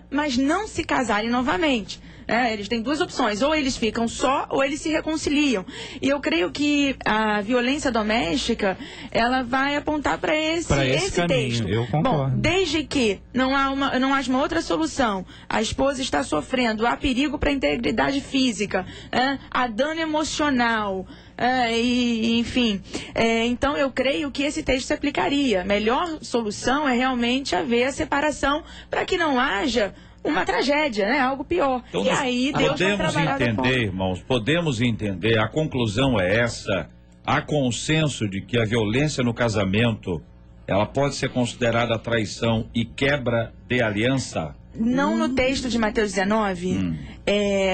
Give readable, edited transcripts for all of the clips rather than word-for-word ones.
mas não se casarem novamente. Eles têm duas opções, ou eles ficam só, ou eles se reconciliam. E eu creio que a violência doméstica, ela vai apontar para esse caminho, texto. eu concordo. Bom, desde que não haja uma outra solução, a esposa está sofrendo, há perigo para a integridade física, há dano emocional, enfim. Então eu creio que esse texto se aplicaria. A melhor solução é realmente haver a separação para que não haja uma tragédia, algo pior. Então, e aí Deus vai trabalhar podemos entender, irmãos, podemos entender, a conclusão é essa, há consenso de que a violência no casamento, ela pode ser considerada traição e quebra de aliança? Não no texto de Mateus 19,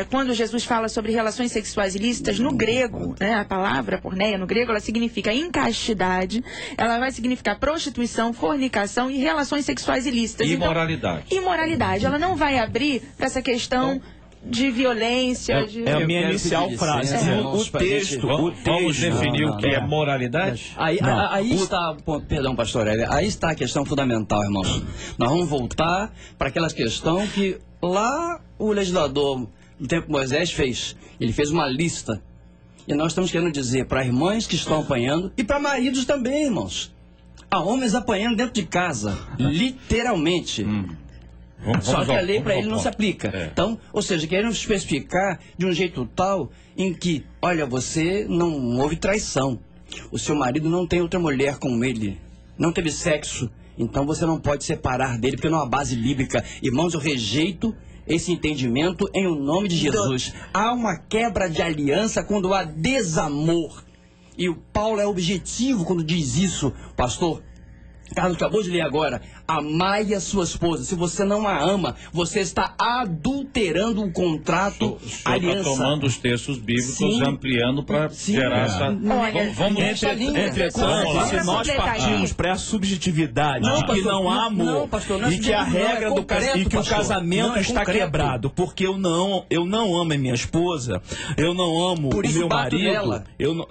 quando Jesus fala sobre relações sexuais ilícitas, no grego, a palavra porneia no grego, ela significa incastidade, ela vai significar prostituição, fornicação e relações sexuais ilícitas. Imoralidade. Então, imoralidade, ela não vai abrir para essa questão de violência. É a minha inicial frase. O texto. Vamos definir o que é moralidade? Aí está, perdão, pastor Hélio, aí está a questão fundamental, irmãos. Nós vamos voltar para aquela questão que lá o legislador do tempo de Moisés fez. Ele fez uma lista. E nós estamos querendo dizer para irmãs que estão apanhando e para maridos também, irmãos. Há homens apanhando dentro de casa, literalmente. Só que a lei para ele não se aplica. Então, ou seja, queremos especificar de um jeito tal em que, olha, você não houve traição. O seu marido não tem outra mulher com ele. Não teve sexo. Então você não pode separar dele, porque não há base bíblica. Irmãos, eu rejeito esse entendimento em o nome de Jesus. Há uma quebra de aliança quando há desamor. E o Paulo é objetivo quando diz isso, pastor. Carlos acabou de ler agora, amai a sua esposa. Se você não a ama, você está adulterando o contrato, a aliança. Está tomando os textos bíblicos, ampliando para gerar essa... Vamos entretanto, se nós partimos para a subjetividade de que não há amor e que a regra do casamento e que o casamento está quebrado, porque eu não amo a minha esposa, eu não amo o meu marido, eu não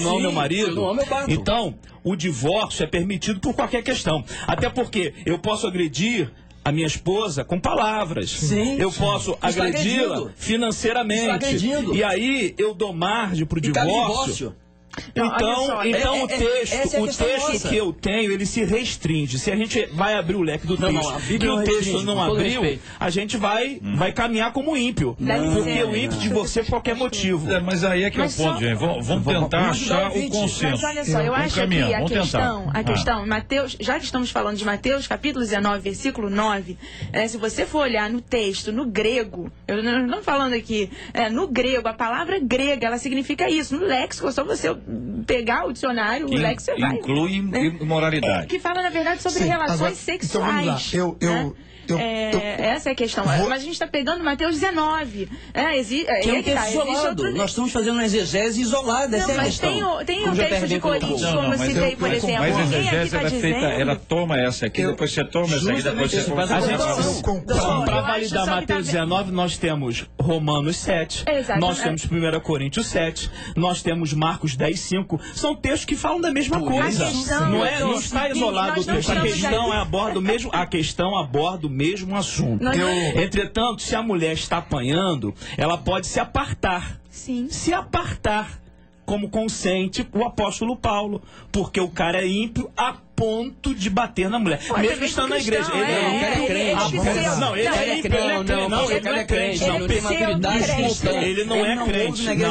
amo meu marido, então o divórcio é permitido por qualquer questão. Até porque eu posso agredir a minha esposa com palavras. Eu posso agredi-la financeiramente. E aí eu dou margem para o divórcio. Então o texto que eu tenho, ele se restringe. Se a gente vai abrir o leque do texto e o texto não abriu, a gente vai caminhar como ímpio. Porque o ímpio divorcia por qualquer motivo. Mas aí é que é o ponto, gente. Vamos tentar achar o consenso. Mas olha só, eu acho que a questão, Mateus, já que estamos falando de Mateus, capítulo 19, versículo 9, se você for olhar no texto, no grego, eu não estou falando aqui, no grego, a palavra grega, ela significa isso. No léxico, é só você pegar o dicionário, o léxico, você vai... Inclui imoralidade. Que fala, na verdade, sobre relações sexuais. Então, vamos lá. Essa é a questão. Mas a gente está pegando Mateus 19. Que é um texto isolado. Nós estamos fazendo uma exegese isolada. Essa é a questão. Tem um texto de Coríntios, como eu citei, por exemplo. Mas a exegese era feita, ela toma essa aqui, depois você toma essa aqui, depois você faz para validar Mateus 19, nós temos Romanos 7, nós temos 1 Coríntios 7, nós temos Marcos 10, 5. São textos que falam da mesma coisa. Não está isolado o texto. A questão aborda o mesmo assunto. Entretanto, se a mulher está apanhando, ela pode se apartar. Se apartar, como consente o apóstolo Paulo, porque o cara é ímpio a ponto de bater na mulher. Mesmo estando na igreja. Não, ele é ímpio. Não, ele não é crente. Não, tem maturidade. Ele não é crente. Ele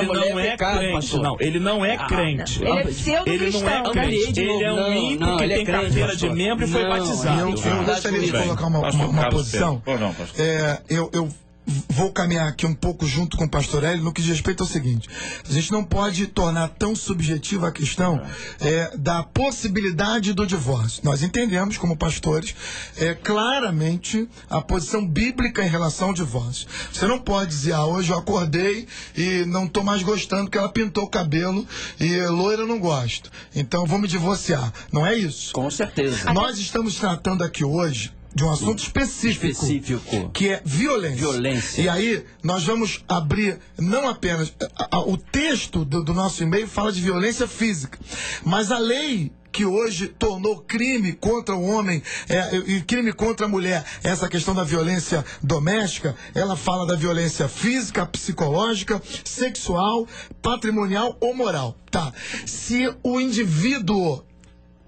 não é crente. Não, ele não é crente. Ele não é crente. Ele é um ímpio que tem carteira de membro e foi batizado. Eu gostaria de colocar uma posição. Eu vou caminhar aqui um pouco junto com o pastor Hélio no que diz respeito ao seguinte: a gente não pode tornar tão subjetiva a questão da possibilidade do divórcio. Nós entendemos, como pastores, claramente a posição bíblica em relação ao divórcio. Você não pode dizer, hoje eu acordei e não estou mais gostando que ela pintou o cabelo e loira eu não gosto, então vou me divorciar. Não é isso. Com certeza. Nós estamos tratando aqui hoje de um assunto específico, que é violência. E aí, nós vamos abrir, não apenas... O texto do nosso e-mail fala de violência física, mas a lei que hoje tornou crime contra o homem e crime contra a mulher essa questão da violência doméstica. Ela fala da violência física, psicológica, sexual, patrimonial ou moral. Tá. Se o indivíduo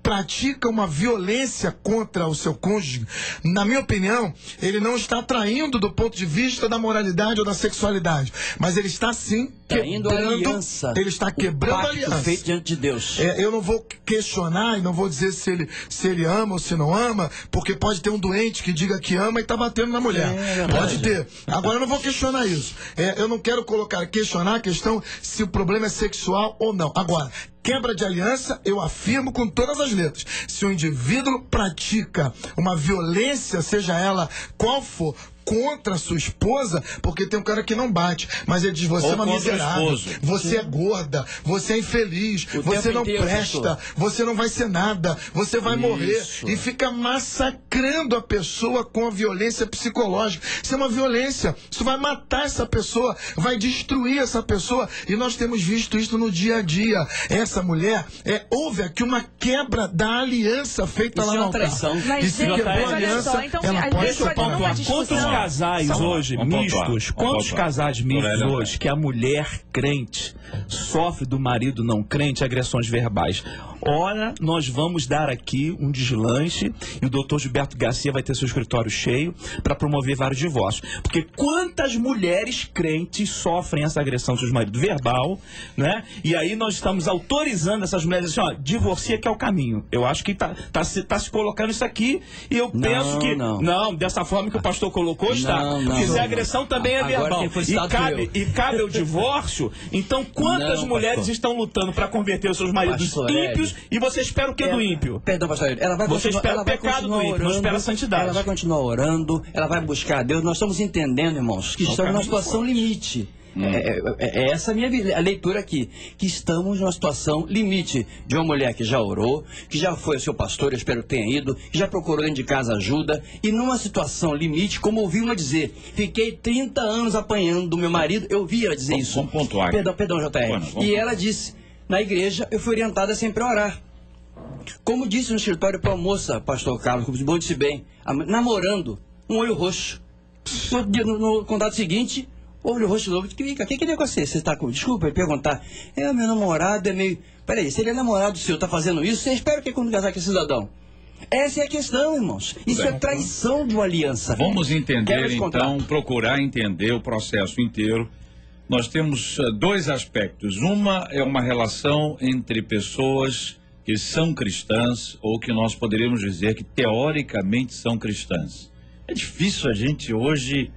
pratica uma violência contra o seu cônjuge, na minha opinião, ele não está traindo do ponto de vista da moralidade ou da sexualidade, mas ele está sim traindo a aliança. Ele está quebrando a aliança feito diante de Deus. Eu não vou questionar e não vou dizer se ele ama ou se não ama, porque pode ter um doente que diga que ama e está batendo na mulher. Pode ter. Agora eu não vou questionar isso. Eu não quero questionar a questão se o problema é sexual ou não. Agora, quebra de aliança, eu afirmo com todas as letras. Se o indivíduo pratica uma violência, seja ela qual for, contra a sua esposa, porque tem um cara que não bate, mas ele diz, você é uma miserável, você é gorda, você é infeliz, você não presta, você não vai ser nada, você vai morrer, e fica massacrando a pessoa com a violência psicológica. Isso é uma violência, isso vai matar essa pessoa, vai destruir essa pessoa, e nós temos visto isso no dia a dia. Essa mulher, houve aqui uma quebra da aliança feita lá no altar. E se quebrou a aliança, então, ela pode ser pontuar. Quantos casais hoje mistos, quantos casais mistos hoje que a mulher crente sofre do marido não crente agressões verbais? Ora, nós vamos dar aqui um deslanche e o doutor Gilberto Garcia vai ter seu escritório cheio para promover vários divórcios. Porque quantas mulheres crentes sofrem essa agressão dos maridos verbal, né? E aí nós estamos autorizando essas mulheres assim, ó, divorcia que é o caminho. Eu acho que tá se colocando isso aqui e eu penso que não, dessa forma que o pastor colocou, está. Porque se a agressão também é verbal e cabe o divórcio, então quantas mulheres estão lutando para converter os seus maridos ímpios e você espera o que do ímpio? Perdão, pastor, você espera o pecado do ímpio, não espera a santidade. Ela vai continuar orando, ela vai buscar a Deus. Nós estamos entendendo, irmãos, que estamos numa situação limite. Essa a minha leitura aqui, que estamos numa situação limite de uma mulher que já orou, que já foi ao seu pastor, eu espero que tenha ido, que já procurou dentro de casa ajuda, e numa situação limite, como ouvi uma dizer, fiquei 30 anos apanhando do meu marido, eu vi ela dizer isso. Vamos pontuar. Perdão, JR. E ela disse, na igreja eu fui orientada sempre a orar. Como disse no escritório para a moça, pastor Carlos, como bom disse bem, namorando, um olho roxo. No contato seguinte, olho roxo novo, que negócio é esse? Você está com... Desculpa, ele perguntar. Meu namorado é meio... Peraí, se ele é namorado seu, está fazendo isso, você espera que quando casar com esse cidadão? Essa é a questão, irmãos. Isso é traição de uma aliança. Vamos entender, então, procurar entender o processo inteiro. Nós temos dois aspectos. Uma é uma relação entre pessoas que são cristãs, ou que nós poderíamos dizer que teoricamente são cristãs. É difícil a gente hoje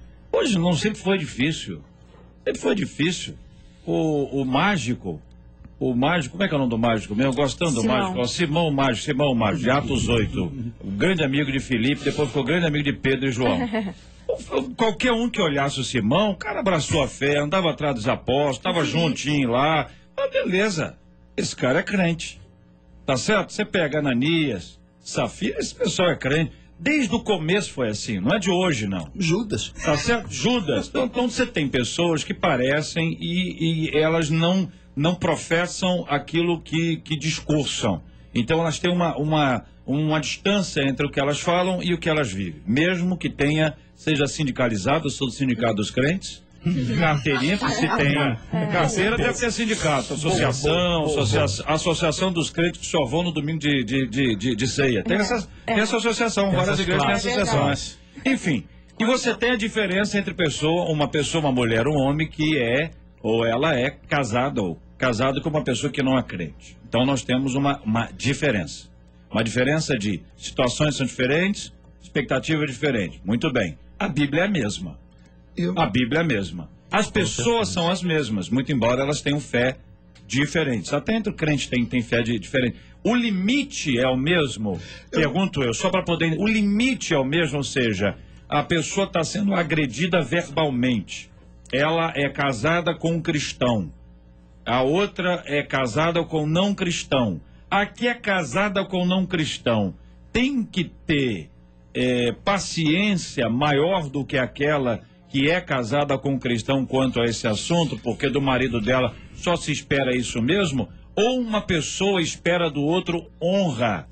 não, sempre foi difícil. Sempre foi difícil. O mágico, como é que é o nome do mágico mesmo? Eu gosto tanto do mágico. Simão Mágico, de Atos 8. O grande amigo de Filipe, depois ficou grande amigo de Pedro e João. Qualquer um que olhasse o Simão, o cara abraçou a fé, andava atrás dos apóstolos, estava juntinho lá. Beleza, esse cara é crente. Tá certo? Você pega Ananias, Safira, esse pessoal é crente. Desde o começo foi assim, não é de hoje, não. Judas. Tá certo? Judas. Então você tem pessoas que parecem e elas não professam aquilo que discursam. Então elas têm uma distância entre o que elas falam e o que elas vivem. Mesmo que seja sindicalizado, eu sou do Sindicato dos Crentes. Carteirinha, se tem carteira, deve ter sindicato, associação dos crentes que só vão no domingo de ceia. Tem essa associação, várias igrejas têm associações. Enfim, e você tem a diferença entre uma mulher, um homem que ela é casado com uma pessoa que não é crente. Então nós temos uma diferença. Uma diferença de situações são diferentes, expectativa é diferente. Muito bem, a Bíblia é a mesma. A Bíblia é a mesma. As pessoas são as mesmas, muito embora elas tenham fé diferentes. Até entre o crente tem fé diferente. O limite é o mesmo? Pergunto eu, só para poder... O limite é o mesmo, ou seja, a pessoa está sendo agredida verbalmente. Ela é casada com um cristão. A outra é casada com um não cristão. A que é casada com um não cristão tem que ter paciência maior do que aquela que é casada com um cristão quanto a esse assunto, porque do marido dela só se espera isso mesmo, Ou uma pessoa espera do outro honra,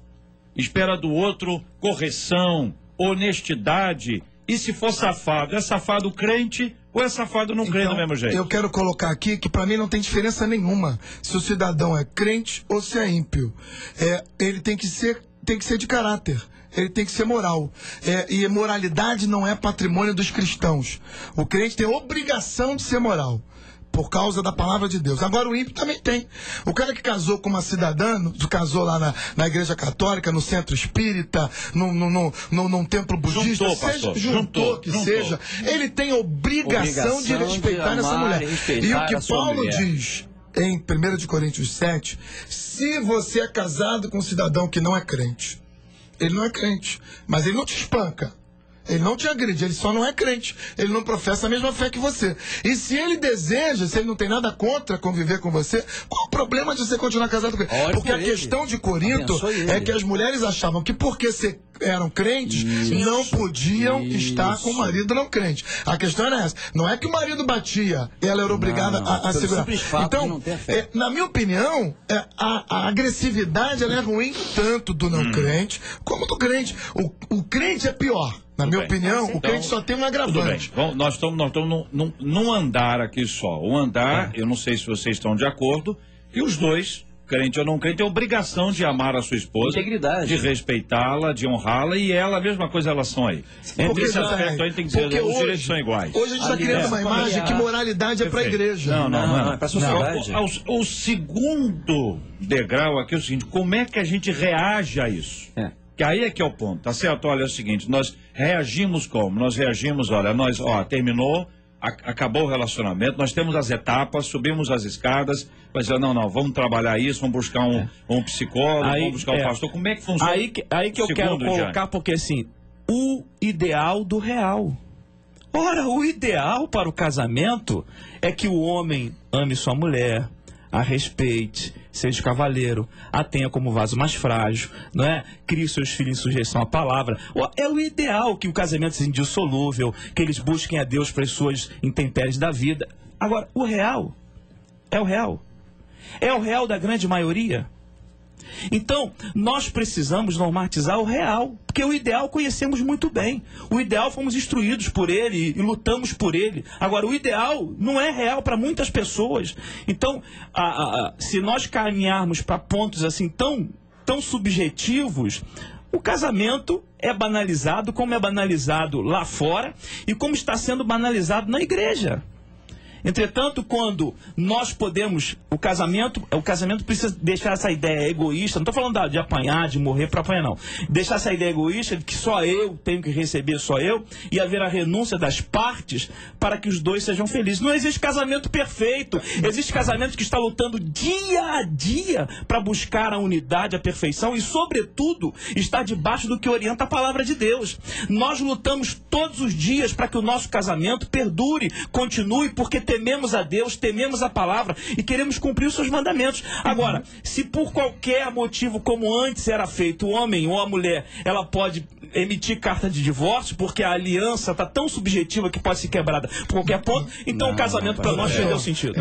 espera do outro correção, honestidade, e se for safado, é safado crente ou é safado não crente do mesmo jeito? Eu quero colocar aqui que para mim não tem diferença nenhuma se o cidadão é crente ou se é ímpio. Ele tem que ser de caráter. Ele tem que ser moral. E moralidade não é patrimônio dos cristãos. O crente tem obrigação de ser moral, por causa da palavra de Deus. Agora o ímpio também tem. O cara que casou com uma cidadã, casou lá na igreja católica, no centro espírita, num templo budista, juntou, seja, ele tem obrigação de respeitar essa mulher. E o que Paulo diz em 1 Coríntios 7, se você é casado com um cidadão que não é crente, ele não é crente, mas ele não te espanca, ele não te agride, ele só não é crente, ele não professa a mesma fé que você. E se ele deseja, se ele não tem nada contra conviver com você, qual o problema de você continuar casado com ele? Porque a questão de Corinto é que as mulheres achavam que porque eram crentes, não podiam estar com o marido não crente. A questão era essa. Não é que o marido batia, ela era obrigada a segurar. Então, na minha opinião, a agressividade ela é ruim tanto do não crente como do crente. O crente é pior. Na minha opinião, o crente só tem um agravante. Nós estamos num andar aqui só. O andar, eu não sei se vocês estão de acordo, e os dois, crente ou não crente, tem obrigação de amar a sua esposa, integridade, de respeitá-la, de honrá-la, e ela, a mesma coisa, elas são aí. Entre esse aspecto aí tem que dizer, os direitos são iguais. Hoje a gente está criando uma imagem que moralidade é para a igreja. Não, é para a sociedade. O segundo degrau aqui é o seguinte, como é que a gente reage a isso? Que aí é que é o ponto, tá certo? Olha, é o seguinte, nós reagimos como? Nós reagimos, terminou, acabou o relacionamento, nós temos as etapas, subimos as escadas, mas não, vamos trabalhar isso, vamos buscar um psicólogo, vamos buscar um pastor, como é que funciona? Aí que eu quero colocar, porque assim, o ideal do real. Ora, o ideal para o casamento é que o homem ame sua mulher, a respeite, seja cavaleiro, a tenha como vaso mais frágil, não é? Crie seus filhos em sujeição à palavra. É o ideal que o casamento seja indissolúvel, que eles busquem a Deus para as suas intempéries da vida. Agora, o real é o real. É o real da grande maioria. Então, nós precisamos normatizar o real, porque o ideal conhecemos muito bem. O ideal fomos instruídos por ele e lutamos por ele. Agora, o ideal não é real para muitas pessoas. Então, se nós caminharmos para pontos assim tão subjetivos, o casamento é banalizado como é banalizado lá fora e como está sendo banalizado na igreja. Entretanto, quando nós podemos, o casamento precisa deixar essa ideia egoísta, não estou falando de apanhar, de morrer para apanhar, não. Deixar essa ideia egoísta de que só eu tenho que receber, só eu, e haver a renúncia das partes para que os dois sejam felizes. Não existe casamento perfeito, existe casamento que está lutando dia a dia para buscar a unidade, a perfeição e, sobretudo, estar debaixo do que orienta a palavra de Deus. Nós lutamos todos os dias para que o nosso casamento perdure, continue, porque tememos a Deus, tememos a palavra e queremos cumprir os seus mandamentos. Agora, se por qualquer motivo, como antes era feito, o homem ou a mulher, ela pode emitir carta de divórcio, porque a aliança está tão subjetiva que pode ser quebrada por qualquer ponto, então o casamento para nós perdeu sentido.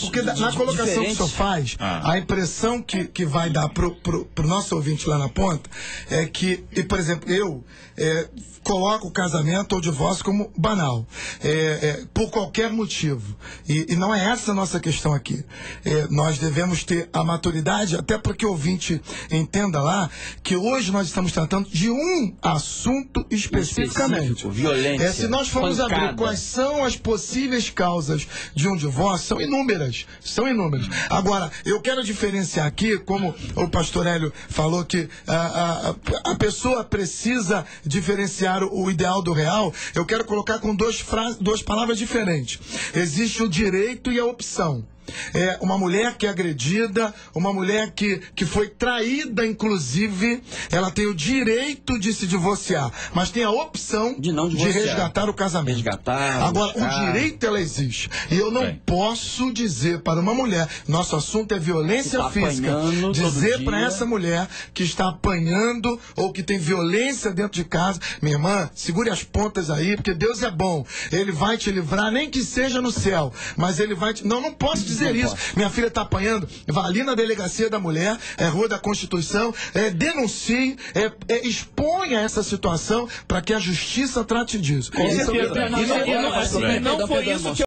Porque na colocação que o senhor faz, a impressão que vai dar pro nosso ouvinte lá na ponta é que, por exemplo, eu coloco o casamento ou o divórcio como banal, por qualquer motivo. E não é essa a nossa questão aqui. Nós devemos ter a maturidade, até para que o ouvinte entenda lá, que hoje nós estamos tratando de um assunto especificamente. Violência. Se nós formos abrir quais são as possíveis causas de um divórcio, são inúmeras. São inúmeras. Agora, eu quero diferenciar aqui, como o pastor Hélio falou, que a pessoa precisa diferenciar o ideal do real. Eu quero colocar com duas palavras diferentes. Existe o direito e a opção. Uma mulher que é agredida, uma mulher que foi traída, inclusive, ela tem o direito de se divorciar, mas tem a opção de resgatar o casamento. Agora, o direito, ela existe. E eu não posso dizer para uma mulher, nosso assunto é violência física, dizer para essa mulher que está apanhando ou que tem violência dentro de casa, minha irmã, segure as pontas aí, porque Deus é bom. Ele vai te livrar, nem que seja no céu, mas ele vai te... Não posso dizer dizer isso. Minha filha está apanhando, vá ali na delegacia da mulher, Rua da Constituição, denuncie, exponha essa situação para que a justiça trate disso. Com certeza. E não foi isso que